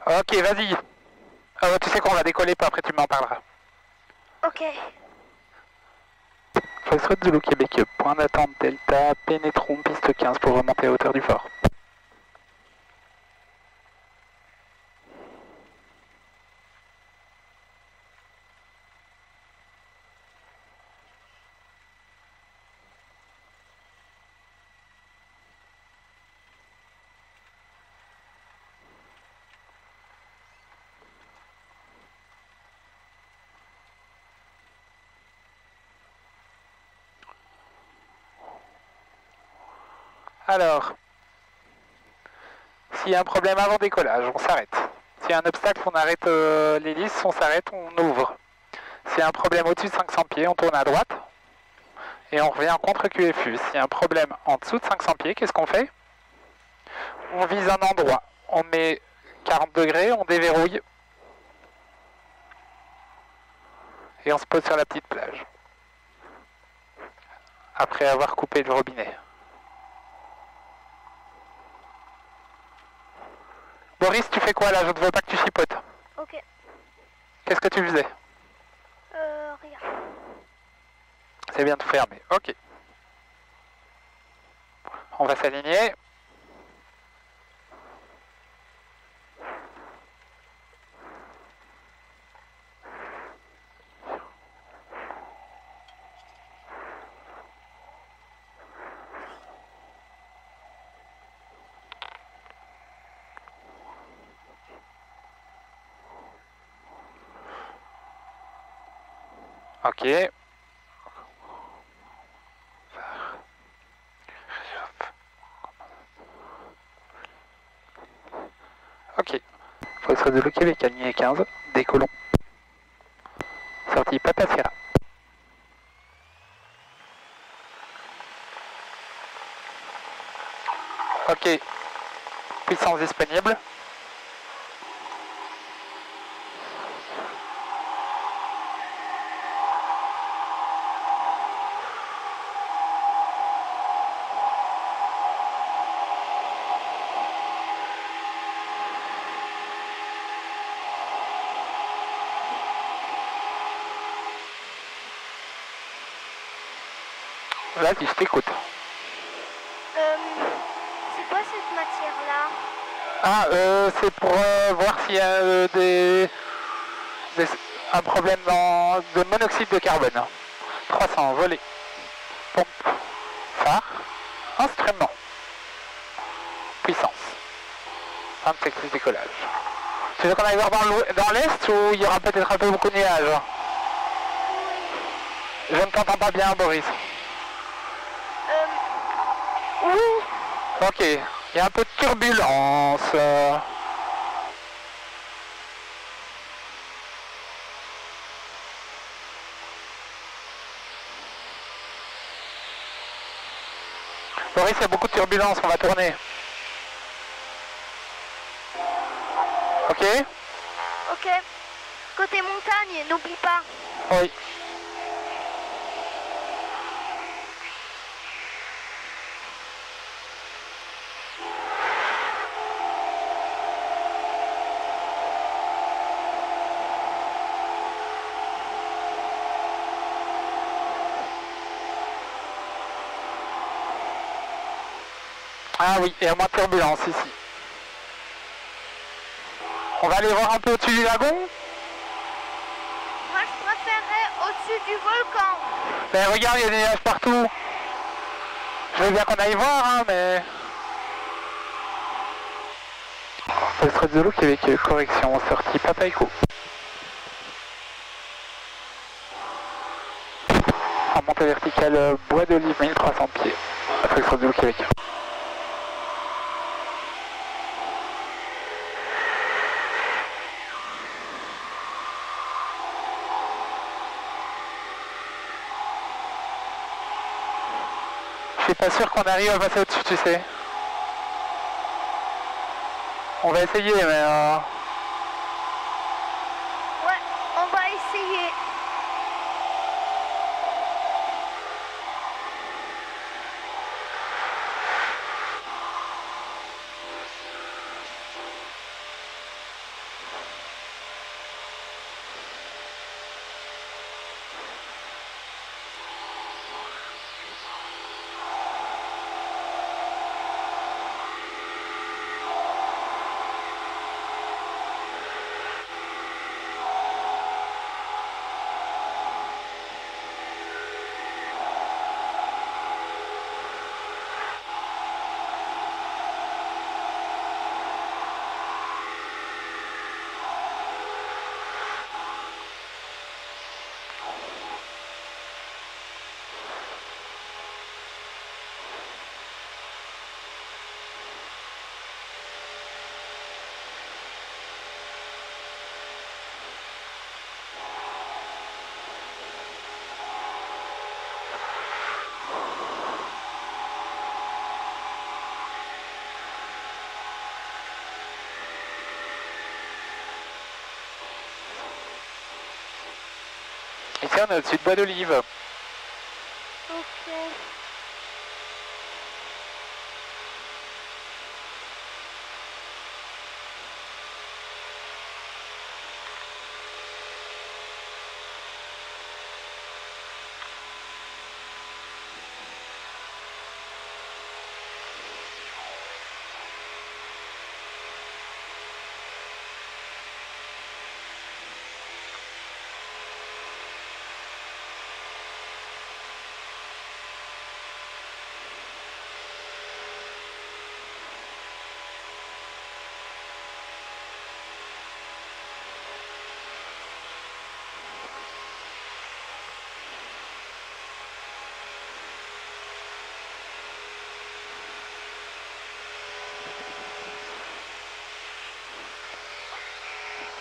Ok, vas-y. Tu sais qu'on va décoller, pas après tu m'en parleras. Ok. Foxtrot Zulu Québec, point d'attente Delta, pénétrons piste 15 pour remonter à hauteur du fort. Alors, s'il y a un problème avant décollage, on s'arrête. S'il y a un obstacle, on arrête l'hélice, on s'arrête, on ouvre. S'il y a un problème au-dessus de 500 pieds, on tourne à droite et on revient en contre QFU. S'il y a un problème en dessous de 500 pieds, qu'est-ce qu'on fait? On vise un endroit, on met 40 degrés, on déverrouille et on se pose sur la petite plage. Après avoir coupé le robinet. Boris, tu fais quoi là? Je ne veux pas que tu chipotes. Ok. Qu'est-ce que tu faisais? Rien. C'est bien tout fermé. Ok. On va s'aligner. Ok. Ok. Foxtrot Zulu Québec, aligné 15. Décollons. Sortie Papa Sierra. Ok. Puissance disponible. Vas-y, je t'écoute. C'est quoi cette matière-là? Ah, c'est pour voir s'il y a un problème de monoxyde de carbone. 300, volet. Pompe. Phare. Instrument. Puissance. Fin de cycle de décollage. Tu veux qu'on aille voir dans l'est ou il y aura peut-être un peu beaucoup de nuages? Je ne t'entends pas bien, Boris. Oui. Ok, il y a un peu de turbulence. Boris, il y a beaucoup de turbulence, on va tourner. Ok? Ok. Côté montagne, n'oublie pas. Oui. Ah oui, il y a moins de turbulence ici. On va aller voir un peu au-dessus du lagon? Moi, je préférerais au-dessus du volcan. Mais regarde, il y a des nuages partout. Je veux bien qu'on aille voir, hein, mais... Foxtrot Zulu Québec, correction, sortie Papa Echo. En montée verticale, bois d'olive, 1300 pieds. Foxtrot Zulu Québec. Je suis pas sûr qu'on arrive à passer au-dessus, tu sais. On va essayer, mais... Ouais, on va essayer. Ici on est au-dessus de Bois d'Olive. Ok.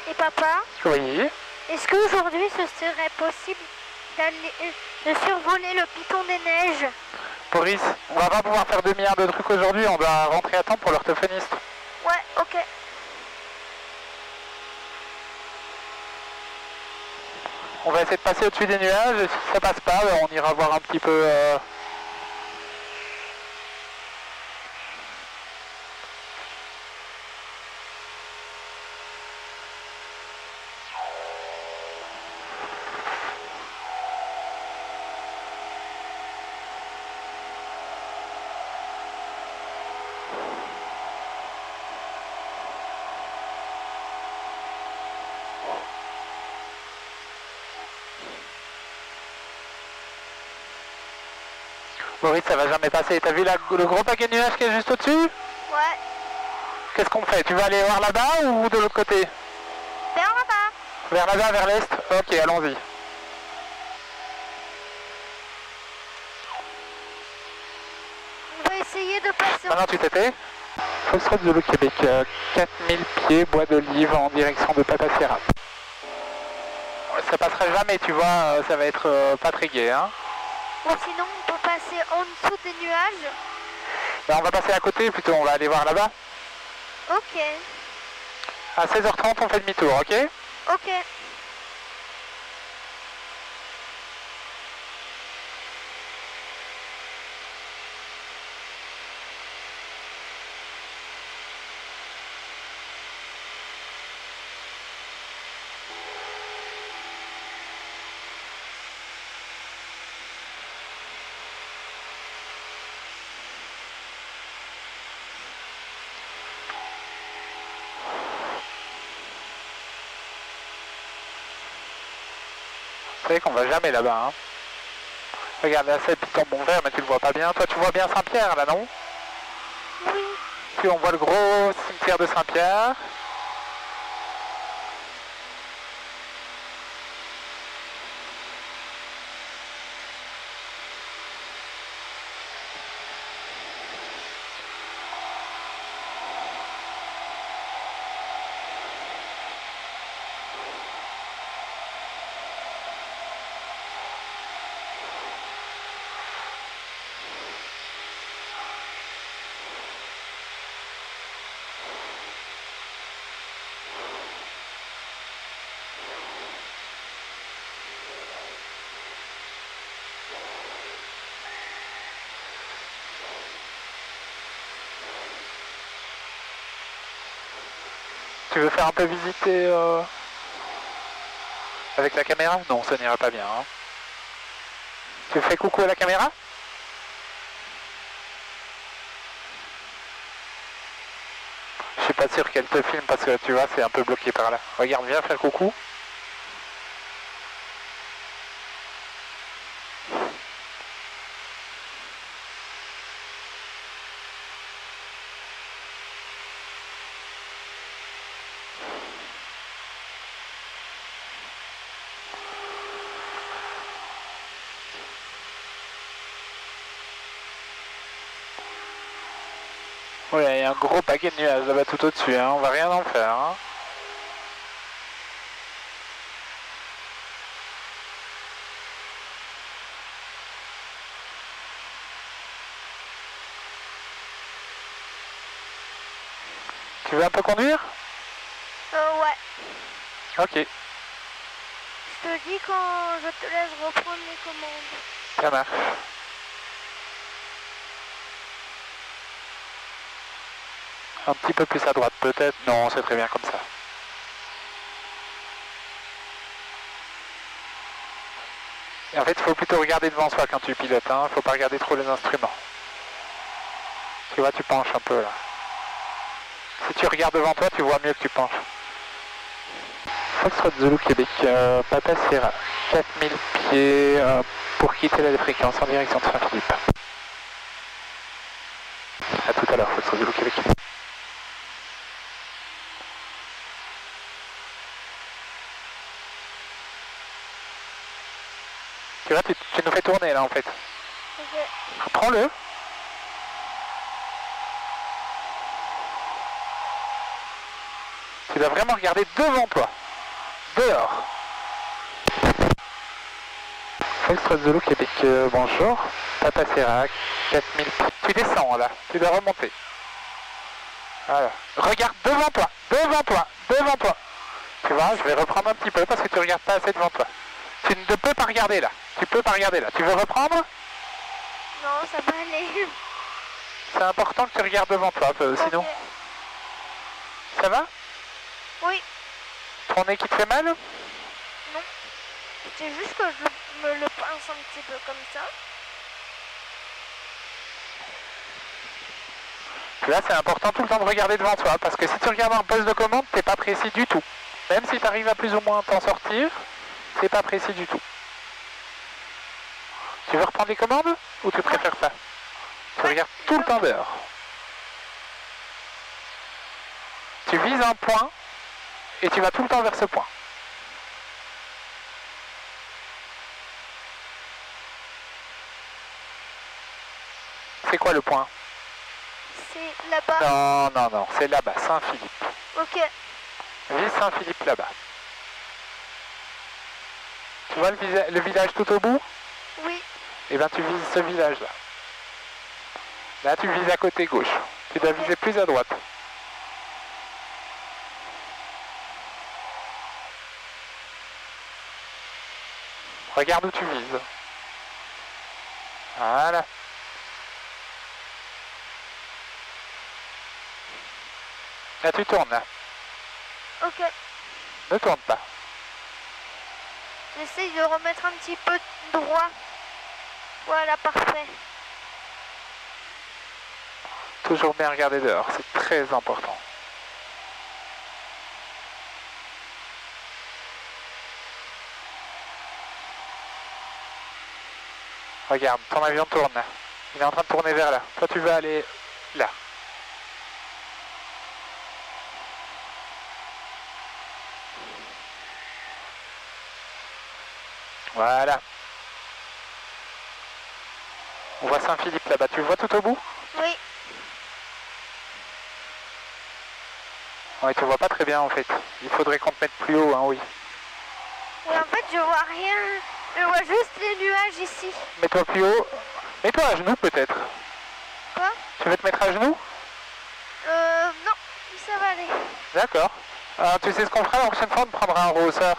Et papa, Oui. est-ce qu'aujourd'hui ce serait possible d'aller de survoler le piton des neiges? Boris, on va pas pouvoir faire 2 milliards de trucs aujourd'hui, on doit rentrer à temps pour l'orthophoniste. Ouais, ok. On va essayer de passer au-dessus des nuages et si ça passe pas, on ira voir un petit peu... Boris, ça va jamais passer. T'as vu le gros paquet de nuages qui est juste au-dessus? Ouais. Qu'est-ce qu'on fait? Tu vas aller voir là-bas ou de l'autre côté? Vers là-bas. Vers là-bas, vers l'est? Ok, allons-y. On va essayer de passer. Maintenant, tu t'étais? Foxtrot de Québec, 4000 pieds, Bois d'Olive en direction de Pataterra. Ça passera jamais, tu vois, ça va être pas très gai, hein. Ou sinon on peut passer en dessous des nuages. Ben, on va passer à côté plutôt, on va aller voir là-bas. Ok. À 16h30, on fait demi-tour, ok? Ok. Vous savez qu'on va jamais là-bas, hein. Regarde, là c'est le piton bon vert, mais tu le vois pas bien. Toi, tu vois bien Saint-Pierre, là, non? Oui. Puis on voit le gros cimetière de Saint-Pierre. Tu veux faire un peu visiter avec la caméra? Non, ça n'ira pas bien, hein. Tu fais coucou à la caméra? Je suis pas sûr qu'elle te filme parce que tu vois, c'est un peu bloqué par là. Regarde, viens faire coucou. Oui, il y a un gros paquet de nuages là-bas tout au-dessus, hein. On va rien en faire, hein. Tu veux un peu conduire? Ouais. Ok. Je te dis quand je te laisse reprendre les commandes. Ça marche. Un petit peu plus à droite peut-être. Non, c'est très bien comme ça. Et en fait, il faut plutôt regarder devant soi quand tu pilotes. Hein. Faut pas regarder trop les instruments. Tu vois, tu penches un peu là. Si tu regardes devant toi, tu vois mieux que tu penches. Foxtrot Zulu Québec, Papa Sierra, 4000 pieds pour quitter la fréquence en direction de Saint-Philippe. A tout à l'heure, Foxtrot Zulu Québec. Tu vois, tu nous fais tourner là en fait. Ok. Prends-le. Tu dois vraiment regarder devant toi. Dehors. Foxtrot Zulu Québec, bonjour. Papa Sierra, 4000. Tu descends là, tu dois remonter. Voilà. Regarde devant toi, devant toi, devant toi. Tu vois, je vais reprendre un petit peu parce que tu regardes pas assez devant toi. Tu ne peux pas regarder là. Tu peux pas regarder là. Tu veux reprendre? Non, ça va aller. C'est important que tu regardes devant toi, sinon. Ok. Ça va? Oui. Ton nez qui te fait mal? Non. C'est juste que je me le pince un petit peu comme ça. Là, c'est important tout le temps de regarder devant toi, parce que si tu regardes un poste de commande, t'es pas précis du tout. Même si tu arrives à plus ou moins t'en sortir, c'est pas précis du tout. Tu veux reprendre les commandes ou tu préfères pas? Tu regardes tout le temps dehors. Tu vises un point et tu vas tout le temps vers ce point. C'est quoi le point? C'est là-bas. Non, non, non, c'est là-bas, Saint-Philippe. Ok. Vise Saint-Philippe là-bas. Tu vois le village tout au bout? Oui. Eh bien tu vises ce village-là. Là tu vises à côté gauche. Tu dois viser plus à droite. Regarde où tu vises. Voilà. Là tu tournes là. Ok. Ne tourne pas. J'essaye de remettre un petit peu droit. Voilà, parfait. Toujours bien regarder dehors, c'est très important. Regarde, ton avion tourne là. Il est en train de tourner vers là. Toi tu veux aller là. Voilà. On voit Saint-Philippe là-bas. Tu le vois tout au bout? Oui. Ouais, tu vois pas très bien en fait. Il faudrait qu'on te mette plus haut, hein, oui. Oui, en fait, je vois rien. Je vois juste les nuages ici. Mets-toi plus haut. Mets-toi à genoux peut-être. Quoi? Tu veux te mettre à genoux? Non. Ça va aller. D'accord. Alors, tu sais ce qu'on fera la prochaine fois? On prendra un rehausseur.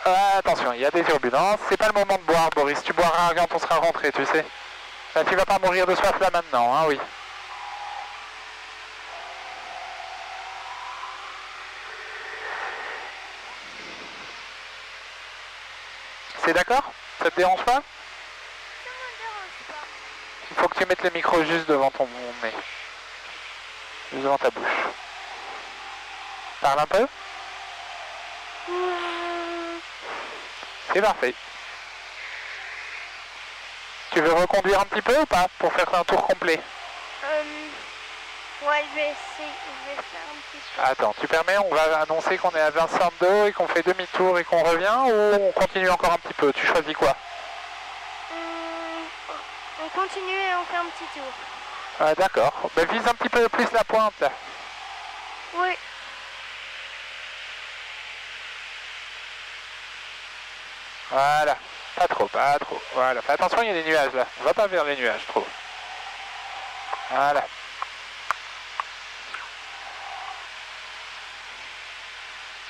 Attention, il y a des turbulences. C'est pas le moment de boire, Boris. Tu boiras quand on sera rentré, tu sais. Là, tu vas pas mourir de soif là maintenant, hein, oui. C'est d'accord? Ça te dérange pas? Ça me dérange pas. Il faut que tu mettes le micro juste devant ton nez. Juste devant ta bouche. Parle un peu? C'est parfait. Tu veux reconduire un petit peu ou pas pour faire un tour complet? Ouais, je vais essayer. Je vais faire un petit peu. Attends, tu permets? On va annoncer qu'on est à Vincent-2 et qu'on fait demi-tour et qu'on revient, ou on continue encore un petit peu? Tu choisis quoi? On continue et on fait un petit tour. Ah, d'accord. Ben, vise un petit peu plus la pointe là. Oui. Voilà. Pas trop, pas trop. Voilà. Fais attention, il y a des nuages là. On va pas vers les nuages trop. Voilà.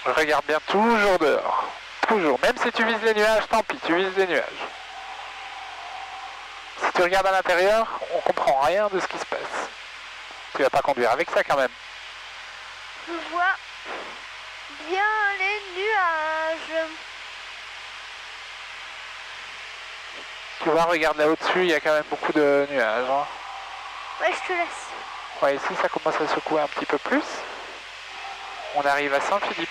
Regarde bien toujours dehors. Toujours. Même si tu vises les nuages, tant pis, tu vises les nuages. Si tu regardes à l'intérieur, on comprend rien de ce qui se passe. Tu vas pas conduire avec ça quand même. Je vois bien les nuages. Tu vois, regarde là au-dessus, il y a quand même beaucoup de nuages. Hein. Ouais, je te laisse. Ouais, ici ça commence à secouer un petit peu plus. On arrive à Saint-Philippe.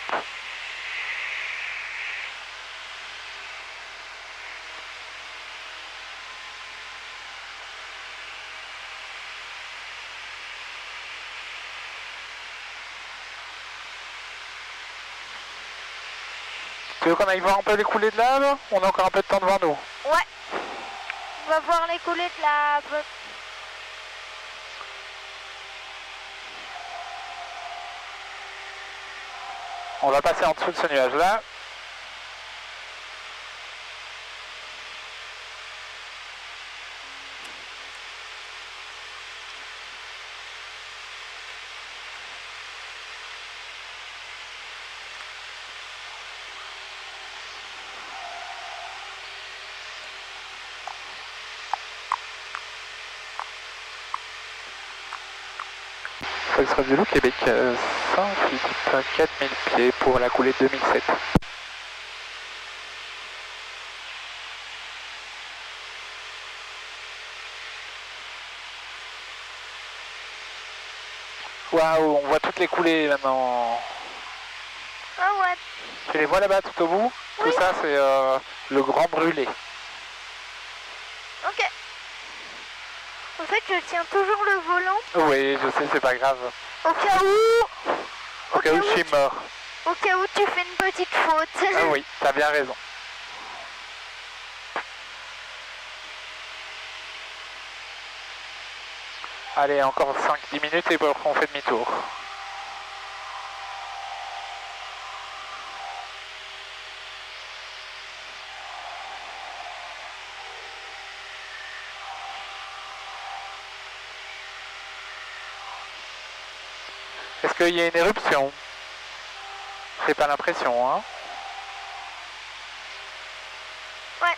Tu veux qu'on aille voir un peu les coulées de lave? On a encore un peu de temps devant nous. Ouais. On va voir les coulées de lave. On va passer en dessous de ce nuage-là. Fox du Loup, Québec, Saint-Philippe, 4000 pieds pour la coulée 2007. Waouh, on voit toutes les coulées maintenant. Ah ouais. Tu les vois là-bas tout au bout? Oui. Tout ça c'est le grand brûlé. Ok. En fait, je tiens toujours le volant. Oui, je sais, c'est pas grave. Au cas où. Au cas où je suis mort. Au cas où tu fais une petite faute. Ah oui, t'as bien raison. Allez, encore 5-10 minutes et on fait demi-tour. Est-ce qu'il y a une éruption? J'ai pas l'impression, hein? Ouais.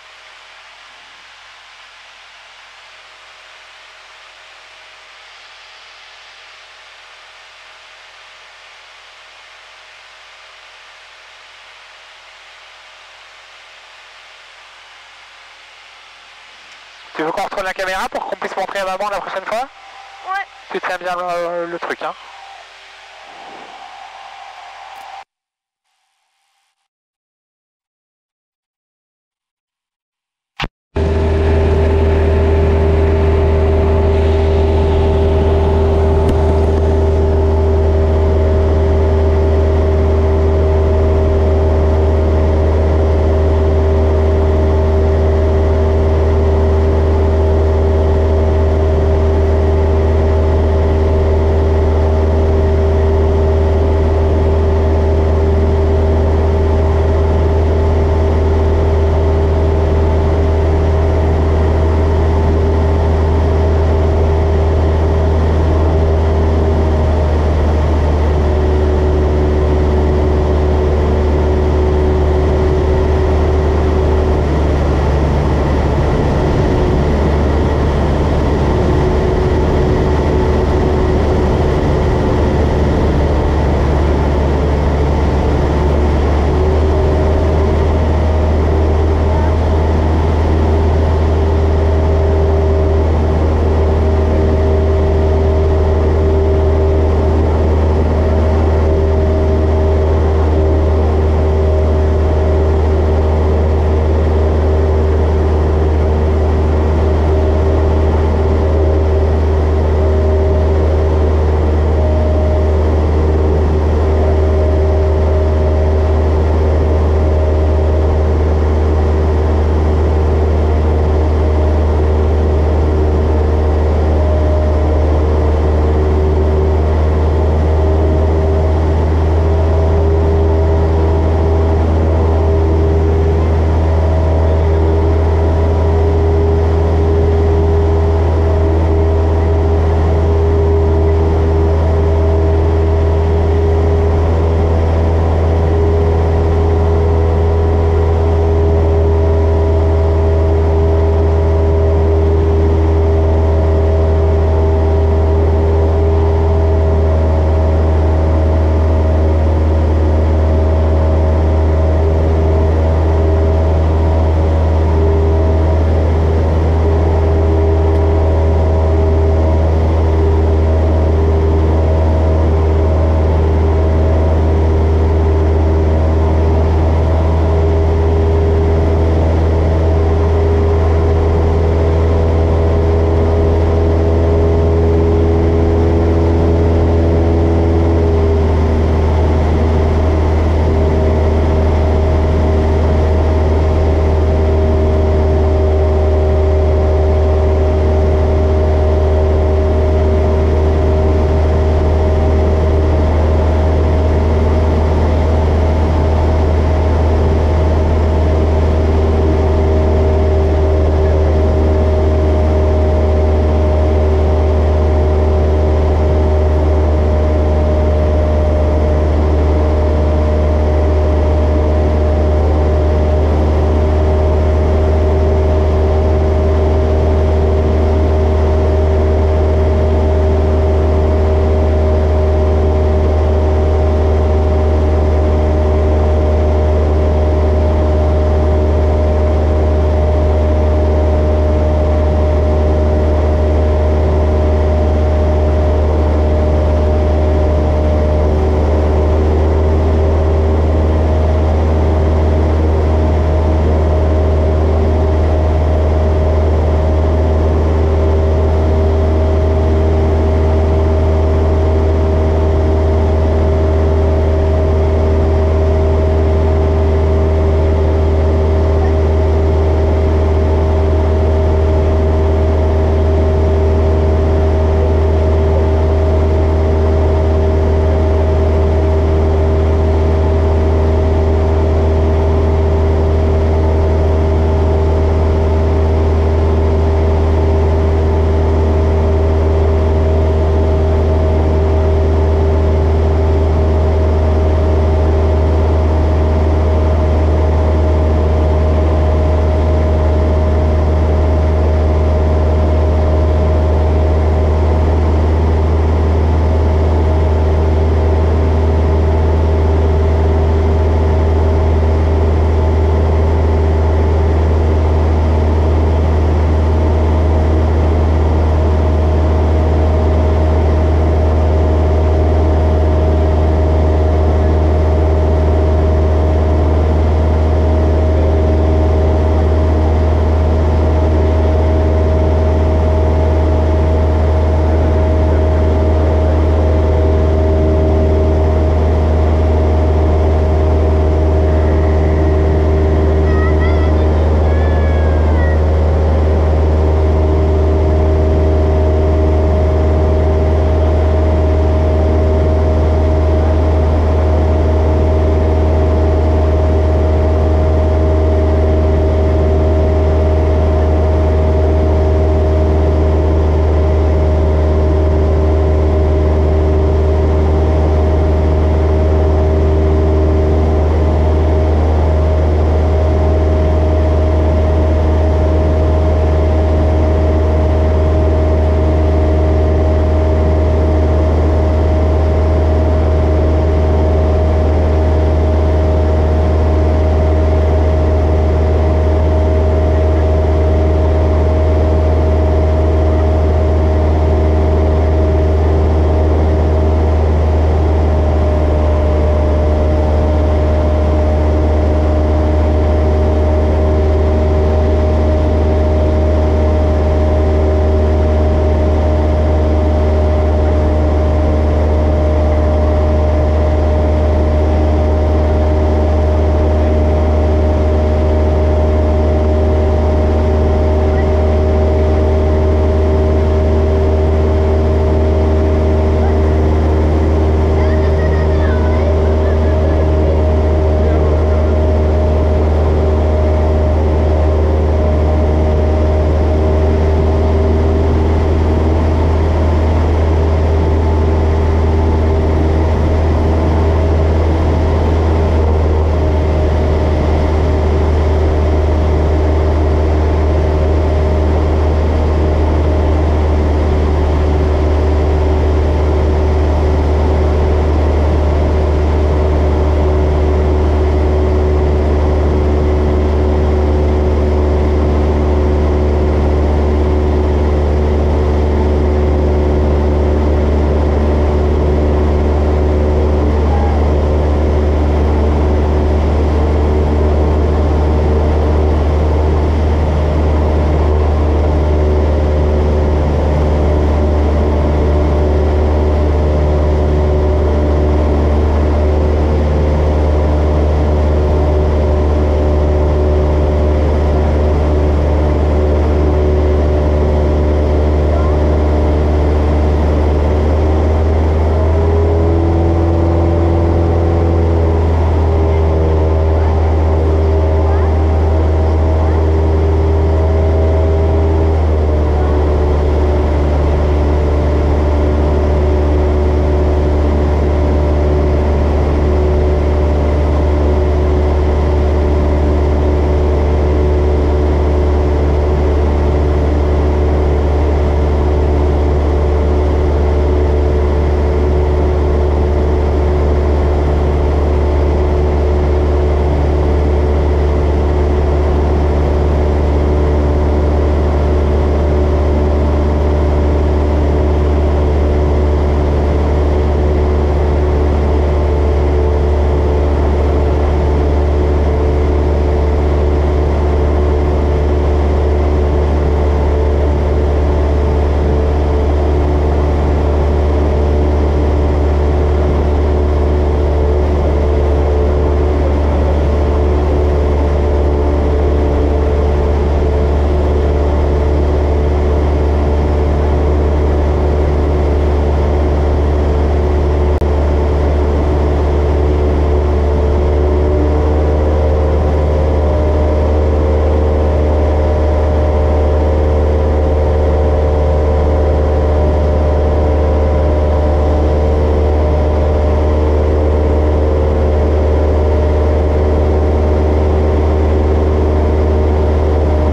Tu veux qu'on retourne la caméra pour qu'on puisse montrer à maman la prochaine fois? Ouais. Tu tiens bien le truc, hein?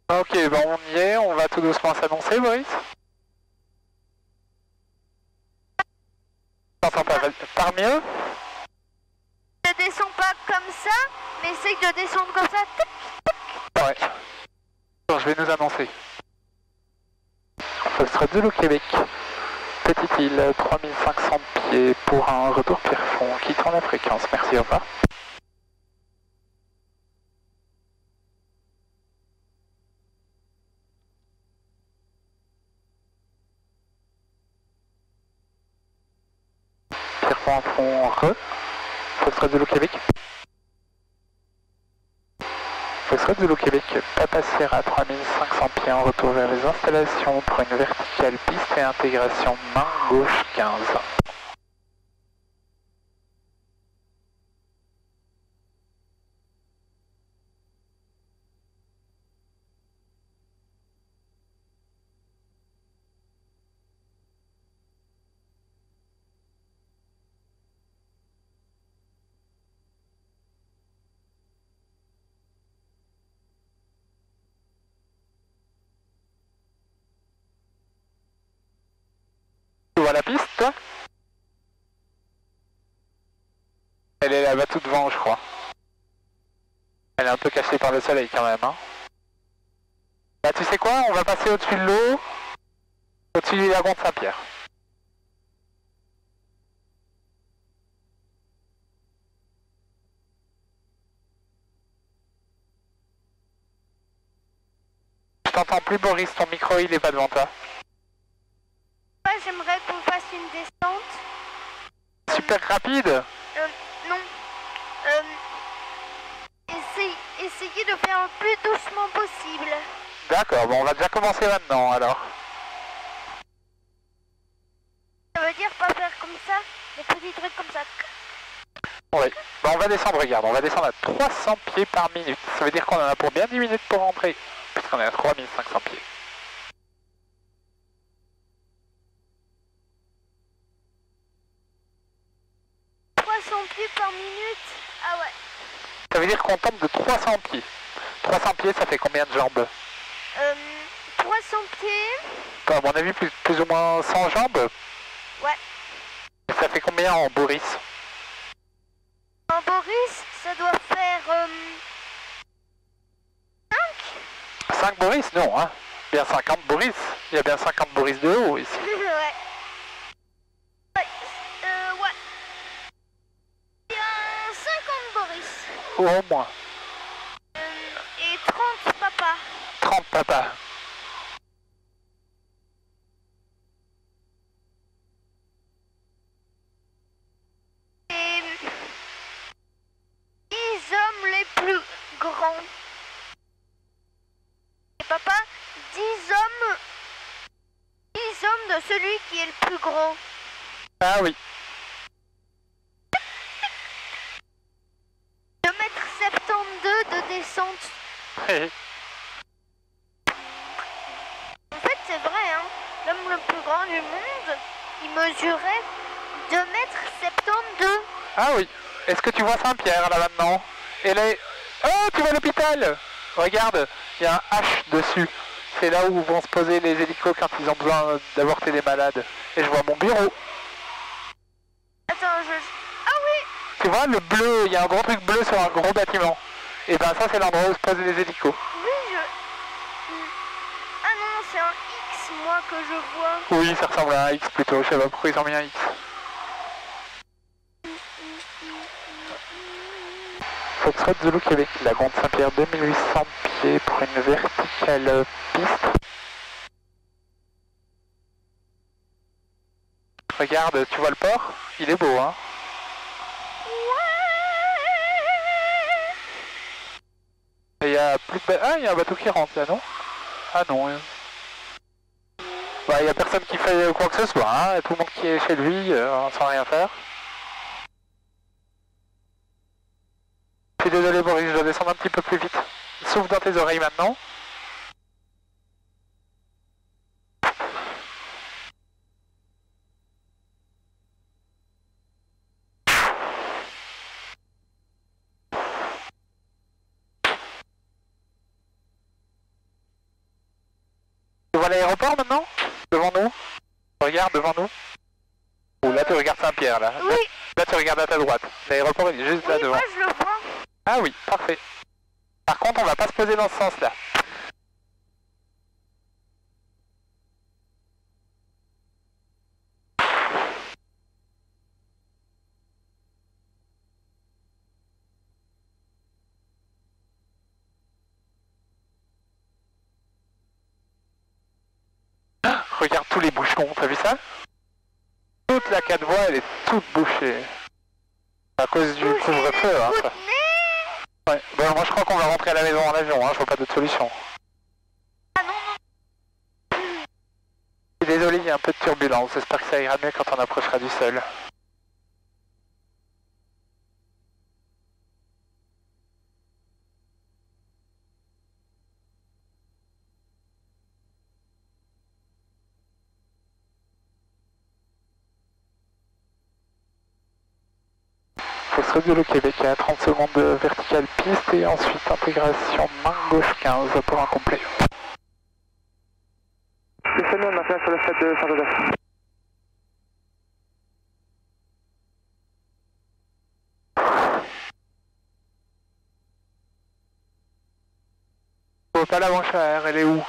Ok, ben on y est, on va tout doucement s'annoncer, Boris. T'entends par mieux? Je descends pas comme ça, mais essaye de descendre comme ça. Ouais. Bon, je vais nous annoncer. Foxtrot Zulu Québec. Petite île, 3500 pieds pour un retour Pierrefonds. Quittons la fréquence. Merci, au revoir. Pierrefonds, fond re. Foxtrot Zulu Québec. Foxtrot Zulu Québec, Papa Sierra, 3500 pieds en retour vers les installations pour une verticale piste et intégration main gauche 15. Tu vois la piste, toi? Elle est là-bas tout devant, je crois. Elle est un peu cachée par le soleil quand même, hein. Bah tu sais quoi, on va passer au-dessus de l'eau, au-dessus du lagon de Saint-Pierre. Je t'entends plus, Boris, ton micro il est pas devant toi. Moi, j'aimerais qu'on fasse une descente. Super rapide. Non. Essayez de faire le plus doucement possible. D'accord, bon on va déjà commencer maintenant alors. Ça veut dire pas faire comme ça, des petits trucs comme ça. Oui, bon, on va descendre, regarde, on va descendre à 300 pieds par minute. Ça veut dire qu'on en a pour bien 10 minutes pour rentrer, puisqu'on est à 3500 pieds. Pieds par minute. Ah ouais. Ça veut dire qu'on tombe de 300 pieds. 300 pieds, ça fait combien de jambes? 300 pieds. À mon avis, plus ou moins 100 jambes. Ouais. Et ça fait combien en Boris? En Boris, ça doit faire 5. 5 Boris? Non, hein. Bien 50 Boris. Il y a bien 50 Boris de haut ici. Ouais. Ouais. Il y a 50 Boris. Ou au moins. Et 30 papa. 30 papa. Et 10 hommes les plus grands. Et papa, 10 hommes. 10 hommes de celui qui est le plus gros. Ah oui. 2,72 m de descente. En fait, c'est vrai, hein. L'homme le plus grand du monde, il mesurait 2,72 m. Ah oui. Est-ce que tu vois Saint-Pierre là maintenant? Et là... Oh, tu vois l'hôpital? Regarde, il y a un H dessus. C'est là où vont se poser les hélicos quand ils ont besoin d'avorter des malades. Et je vois mon bureau. Attends, ah oui! Tu vois, le bleu, il y a un gros truc bleu sur un gros bâtiment. Et ben ça, c'est l'endroit où se posent les hélicos. Oui, Ah non, c'est un X, moi, que je vois. Oui, ça ressemble à un X plutôt. Je sais pas pourquoi ils ont mis un X. Foxtrot Zulu Québec, lagon de Saint-Pierre, 2800 pieds pour une verticale piste. Regarde, tu vois le port? Il est beau, hein? Et il y a plus de... Ah, il y a un bateau qui rentre là, non? Ah non. Bah, il y a personne qui fait quoi que ce soit, hein? Tout le monde qui est chez lui, sans rien faire. Je suis désolé Boris, je dois descendre un petit peu plus vite. Souffle dans tes oreilles maintenant. l'aéroport maintenant? Devant nous? Regarde devant nous. Ou là tu regardes Saint-Pierre là. Oui. Là tu regardes à ta droite. L'aéroport il est juste là Oui, devant. moi je le vois. Ah oui, parfait. Par contre on va pas se poser dans ce sens là. Regarde tous les bouchons, t'as vu ça? Toute la 4 voies, elle est toute bouchée. À cause du couvre-feu, hein. Ça. Ouais. Bon, moi je crois qu'on va rentrer à la maison en avion, hein. Je vois pas d'autre solution. Ah non, non. Je suis désolé, il y a un peu de turbulence. J'espère que ça ira mieux quand on approchera du sol. Foxtrot de Québec à 30 secondes de verticale piste et ensuite intégration main gauche 15 pour un complet. C'est maintenant sur le stade de Saint-Joseph. Oh, pas la manche à air, elle est où?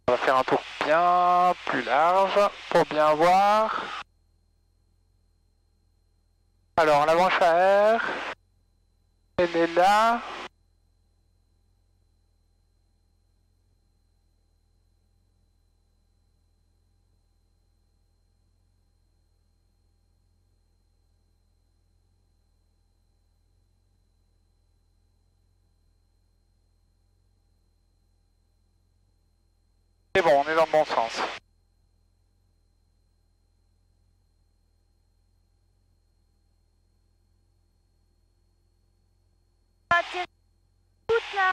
On va faire un tour bien plus large pour bien voir. Alors la manche à air, elle est là. C'est bon, on est dans le bon sens. On va atterrir toute là.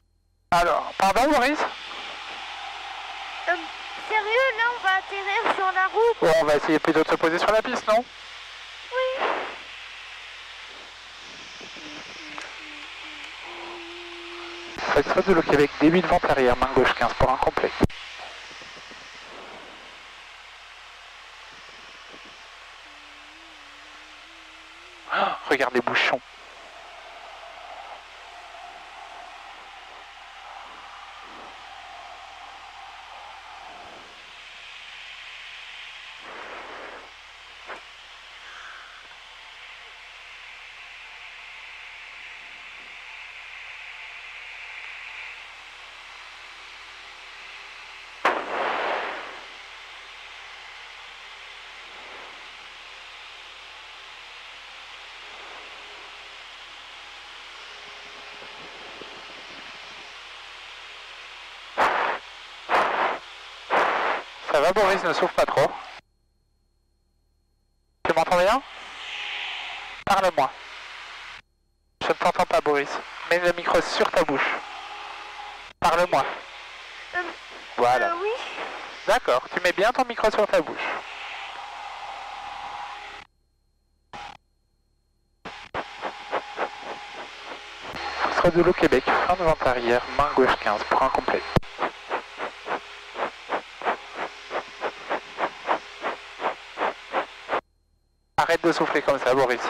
Alors, pardon Maurice? Sérieux, là on va atterrir sur la route. Bon, on va essayer plutôt de se poser sur la piste, non? Oui. Foxtrot de Québec, début de vente arrière, main gauche 15 pour un complet. Oh, regarde les bouchons. Ça va Boris, ne souffle pas trop. Tu m'entends bien? Parle-moi. Je ne t'entends pas Boris. Mets le micro sur ta bouche. Parle-moi. Voilà. Oui. D'accord, tu mets bien ton micro sur ta bouche. Foxtrot de Québec, fin de vente arrière, main gauche 15 pour un complet. Arrête de souffler comme ça, Boris.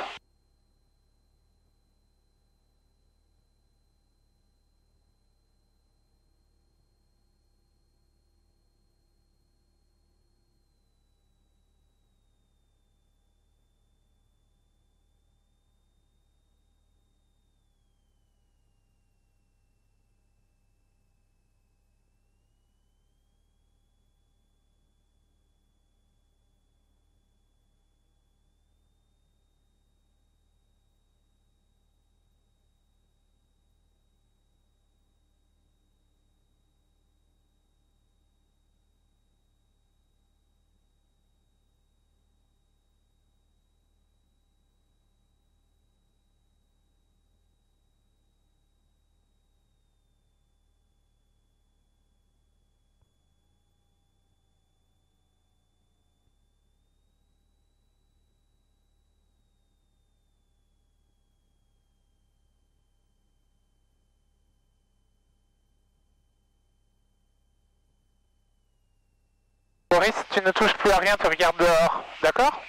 Boris, tu ne touches plus à rien, tu regardes dehors, d'accord?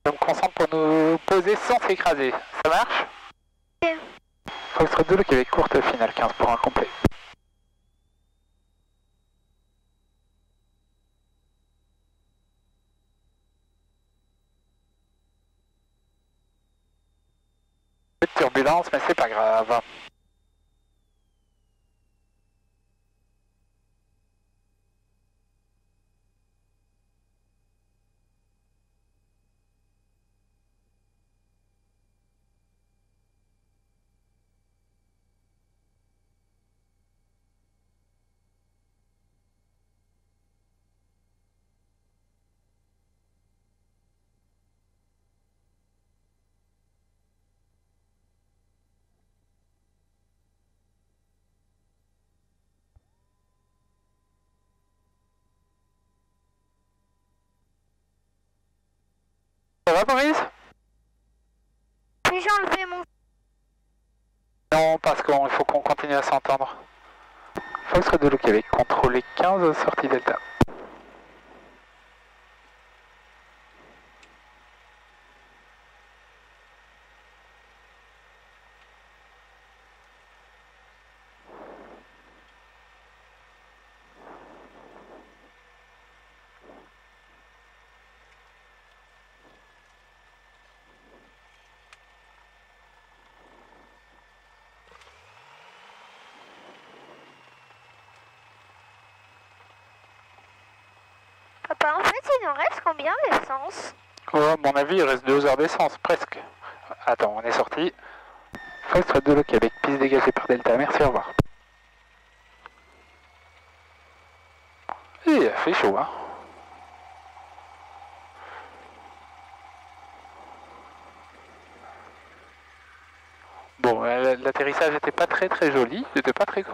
Je me concentre pour nous poser sans s'écraser. Ça marche? Ok. Foxtrot 2, le Québec, courte finale, 15 pour un complet. Peu de turbulence, mais c'est pas grave. Ça va, Boris? Puis-je enlever mon... Non, parce qu'il faut qu'on continue à s'entendre. Foxtrot 2, le Québec, contrôlé 15, sortie Delta. Papa, en fait, il nous reste combien d'essence? Oh, à mon avis, il reste 2 heures d'essence, presque. Attends, on est sorti. Foxtrot 2, le Québec, piste dégagée par Delta, merci, au revoir. Il a fait chaud, hein. Bon, l'atterrissage n'était pas très joli, c'était pas très court.